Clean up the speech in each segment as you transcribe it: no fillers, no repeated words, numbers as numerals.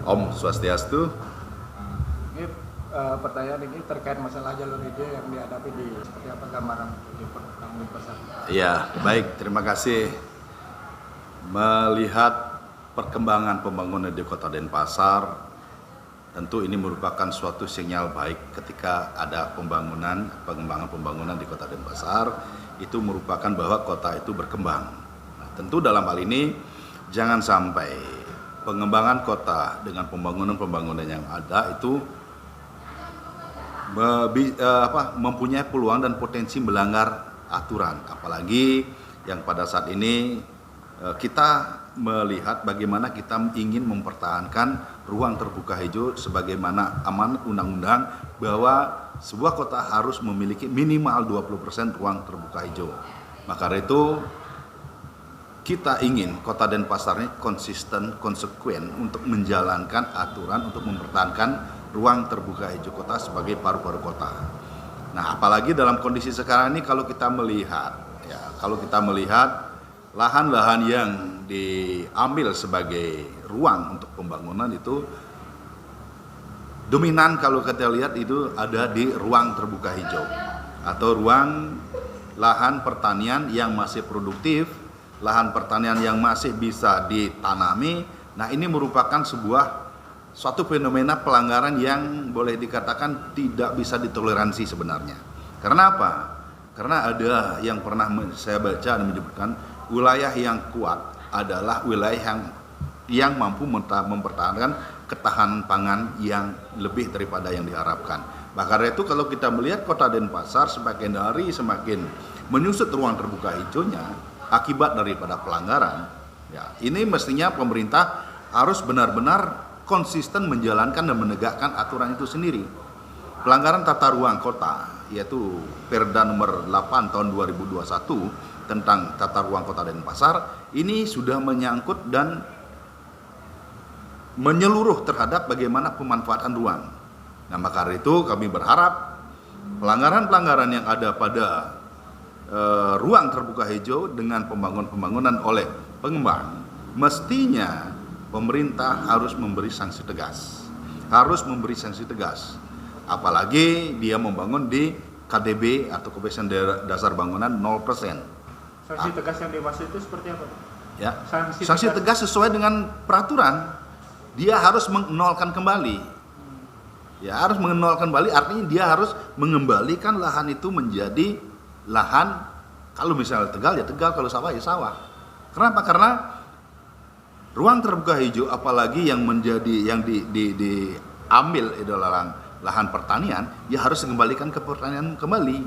Om Swastiastu. Ini pertanyaan ini terkait masalah jalur hijau yang dihadapi di seperti apa gambaran di Pembangunan Pasar. Ya, baik, terima kasih. Melihat perkembangan pembangunan di Kota Denpasar, tentu ini merupakan suatu sinyal baik ketika ada pengembangan pembangunan di Kota Denpasar, itu merupakan bahwa kota itu berkembang. Nah, tentu dalam hal ini jangan sampai pengembangan kota dengan pembangunan yang ada itu mempunyai peluang dan potensi melanggar aturan, apalagi yang pada saat ini kita melihat bagaimana kita ingin mempertahankan ruang terbuka hijau sebagaimana amanat undang-undang bahwa sebuah kota harus memiliki minimal 20% ruang terbuka hijau. Maka dari itu kita ingin Kota Denpasar ini konsisten, konsekuen untuk menjalankan aturan untuk mempertahankan ruang terbuka hijau kota sebagai paru-paru kota. Nah, apalagi dalam kondisi sekarang ini kalau kita melihat lahan-lahan yang diambil sebagai ruang untuk pembangunan itu dominan, kalau kita lihat itu ada di ruang terbuka hijau atau ruang lahan pertanian yang masih produktif, lahan pertanian yang masih bisa ditanami. Nah, ini merupakan suatu fenomena pelanggaran yang boleh dikatakan tidak bisa ditoleransi sebenarnya. Karena apa? Karena ada yang pernah saya baca dan menyebutkan wilayah yang kuat adalah wilayah yang mampu mempertahankan ketahanan pangan yang lebih daripada yang diharapkan. Maka dari itu kalau kita melihat Kota Denpasar semakin hari semakin menyusut ruang terbuka hijaunya akibat daripada pelanggaran, ya ini mestinya pemerintah harus benar-benar konsisten menjalankan dan menegakkan aturan itu sendiri. Pelanggaran tata ruang kota, yaitu Perda nomor 8 tahun 2021 tentang tata ruang Kota Denpasar, ini sudah menyangkut dan menyeluruh terhadap bagaimana pemanfaatan ruang. Nah, maka dari itu kami berharap pelanggaran-pelanggaran yang ada pada ruang terbuka hijau dengan pembangunan oleh pengembang, mestinya pemerintah harus memberi sanksi tegas. Apalagi dia membangun di KDB atau kebiasaan dasar bangunan 0%. Sanksi tegas yang dimaksud itu seperti apa? Ya, sanksi tegas sesuai dengan peraturan. Dia harus menolkan kembali. Ya, harus menolkan kembali artinya dia harus mengembalikan lahan itu menjadi lahan, kalau misalnya Tegal ya Tegal, kalau sawah ya sawah. Kenapa? Karena ruang terbuka hijau apalagi yang diambil adalah lahan pertanian, ya harus dikembalikan ke pertanian kembali.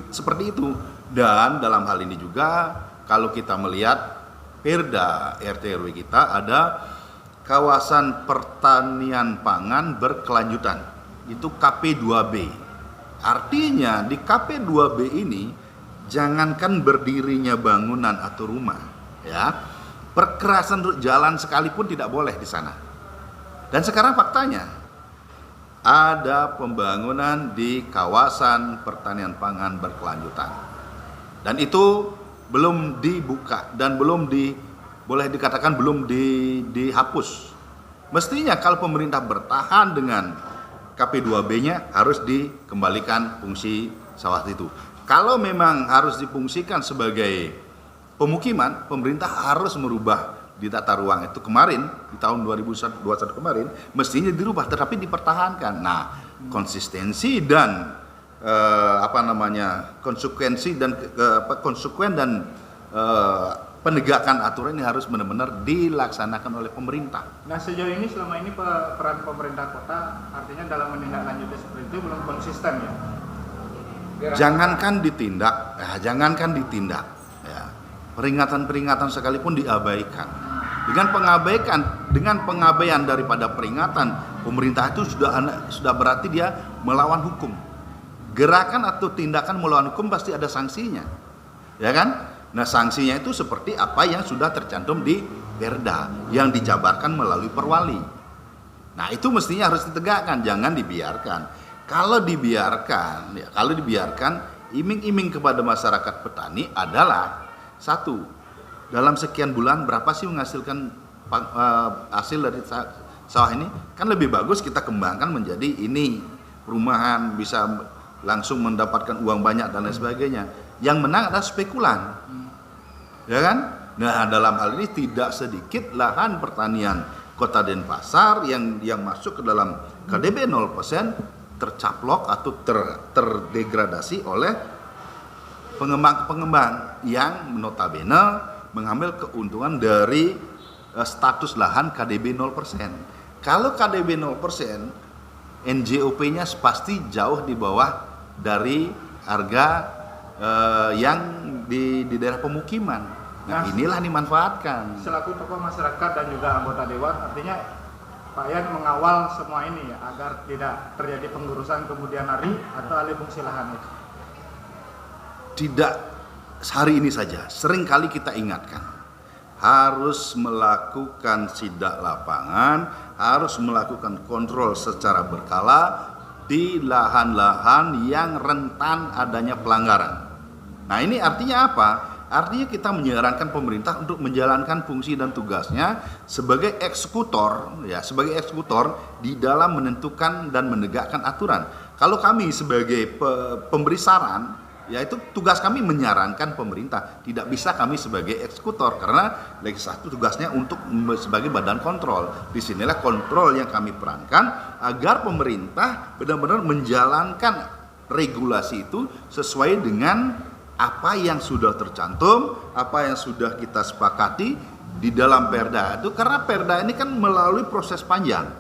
Seperti itu. Dan dalam hal ini juga kalau kita melihat Perda RT RW kita ada kawasan pertanian pangan berkelanjutan. Itu KP2B. Artinya di KP2B ini jangankan berdirinya bangunan atau rumah, ya, perkerasan jalan sekalipun tidak boleh di sana. Dan sekarang faktanya ada pembangunan di kawasan pertanian pangan berkelanjutan. Dan itu belum dibuka dan boleh dikatakan belum dihapus. Mestinya kalau pemerintah bertahan dengan KP2B-nya harus dikembalikan fungsi sawah itu. Kalau memang harus difungsikan sebagai pemukiman, pemerintah harus merubah di tata ruang itu kemarin di tahun 2021 kemarin mestinya dirubah tetapi dipertahankan. Nah, konsistensi dan konsekuensi dan konsekuen dan penegakan aturan ini harus benar-benar dilaksanakan oleh pemerintah. Nah, sejauh ini selama ini peran pemerintah kota artinya dalam menindaklanjuti seperti itu belum konsisten ya. Jangankan ditindak, ya. Peringatan-peringatan sekalipun diabaikan. Dengan pengabaian daripada peringatan, pemerintah itu sudah berarti dia melawan hukum. Gerakan atau tindakan melawan hukum pasti ada sanksinya, ya kan? Nah, sanksinya itu seperti apa yang sudah tercantum di Perda yang dijabarkan melalui perwali. Nah, itu mestinya harus ditegakkan, jangan dibiarkan. Kalau dibiarkan, iming-iming kepada masyarakat petani adalah satu, dalam sekian bulan berapa sih menghasilkan hasil dari sawah ini kan lebih bagus kita kembangkan menjadi ini perumahan, bisa langsung mendapatkan uang banyak dan lain sebagainya. Yang menang adalah spekulan, ya kan? Nah, dalam hal ini tidak sedikit lahan pertanian Kota Denpasar yang masuk ke dalam KDB 0% tercaplok atau terdegradasi oleh pengembang yang notabene mengambil keuntungan dari status lahan KDB 0%. Kalau KDB 0%, NJOP-nya pasti jauh di bawah dari harga yang di daerah pemukiman. Nah, inilah dimanfaatkan. Selaku tokoh masyarakat dan juga anggota dewan, artinya Pak Yan mengawal semua ini ya, agar tidak terjadi pengurusan kemudian hari atau alih fungsi lahan itu. Tidak hari ini saja, sering kali kita ingatkan harus melakukan sidak lapangan, harus melakukan kontrol secara berkala di lahan-lahan yang rentan adanya pelanggaran. Nah, ini artinya apa? Artinya kita menyarankan pemerintah untuk menjalankan fungsi dan tugasnya sebagai eksekutor, ya, sebagai eksekutor di dalam menentukan dan menegakkan aturan. Kalau kami sebagai pemberi saran, yaitu tugas kami menyarankan pemerintah, tidak bisa kami sebagai eksekutor karena legislatif tugasnya untuk sebagai badan kontrol. Disinilah kontrol yang kami perankan agar pemerintah benar-benar menjalankan regulasi itu sesuai dengan apa yang sudah tercantum, apa yang sudah kita sepakati di dalam Perda itu, karena Perda ini kan melalui proses panjang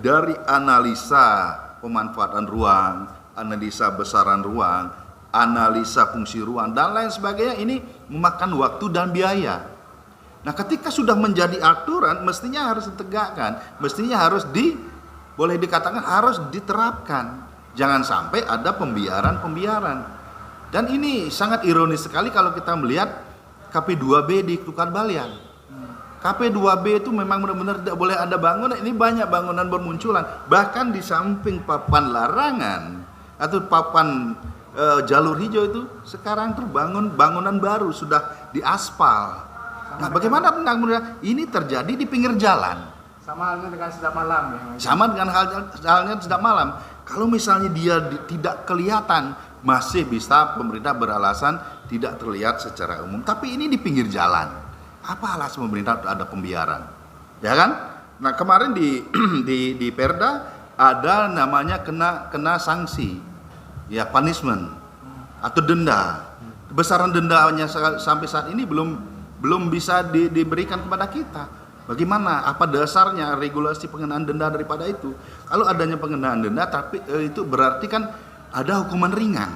dari analisa pemanfaatan ruang, analisa besaran ruang, analisa fungsi ruang dan lain sebagainya. Ini memakan waktu dan biaya. Nah, ketika sudah menjadi aturan, mestinya harus ditegakkan, mestinya harus boleh dikatakan harus diterapkan. Jangan sampai ada pembiaran. Dan ini sangat ironis sekali kalau kita melihat KP2B di Tukan Balian. KP2B itu memang benar-benar tidak boleh ada bangunan. Ini banyak bangunan bermunculan. Bahkan di samping papan larangan atau papan jalur hijau itu sekarang terbangun bangunan baru, sudah diaspal. Nah, bagaimana penanggulangan ini terjadi di pinggir jalan? Sama halnya dengan sedap malam ya. Sama dengan halnya sedap malam. Kalau misalnya dia tidak kelihatan, masih bisa pemerintah beralasan tidak terlihat secara umum. Tapi ini di pinggir jalan. Apa alasan pemerintah ada pembiaran? Ya kan? Nah, kemarin di Perda ada namanya kena sanksi. Ya, punishment atau denda. Besaran dendanya sampai saat ini belum bisa diberikan kepada kita. Bagaimana? Apa dasarnya regulasi pengenaan denda daripada itu? Kalau adanya pengenaan denda, tapi itu berarti kan ada hukuman ringan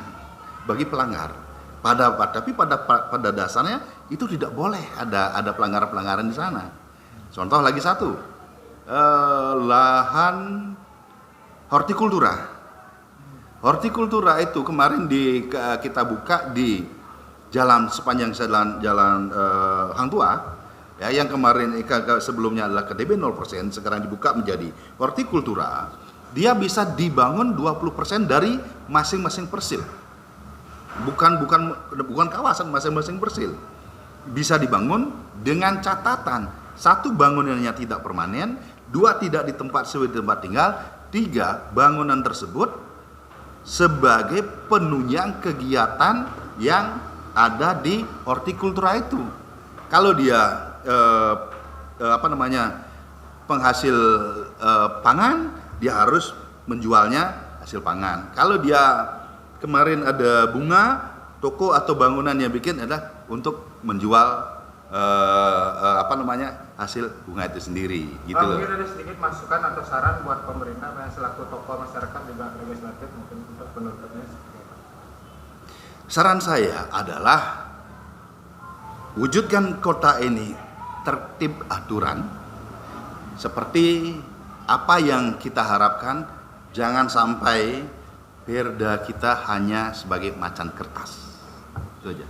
bagi pelanggar. Tapi pada dasarnya itu tidak boleh ada pelanggaran di sana. Contoh lagi satu, lahan hortikultura. Hortikultura itu kemarin kita buka di sepanjang jalan Hang Tua. Ya, yang kemarin sebelumnya adalah KDB 0%, sekarang dibuka menjadi hortikultura. Dia bisa dibangun 20% dari masing-masing persil. Bukan kawasan, masing-masing persil. Bisa dibangun dengan catatan, 1, bangunannya tidak permanen, 2, tidak di tempat tinggal, 3, bangunan tersebut sebagai penunjang kegiatan yang ada di hortikultura itu. Kalau dia penghasil pangan, dia harus menjualnya hasil pangan. Kalau dia kemarin ada bunga, toko atau bangunan yang bikin adalah untuk menjual hasil bunga itu sendiri, gitu loh. Mungkin ada sedikit masukan atau saran buat pemerintah selaku tokoh masyarakat juga legislatif mungkin untuk penutupnya. Saran saya adalah wujudkan kota ini tertib aturan seperti apa yang kita harapkan. Jangan sampai Perda kita hanya sebagai macan kertas. Itu aja.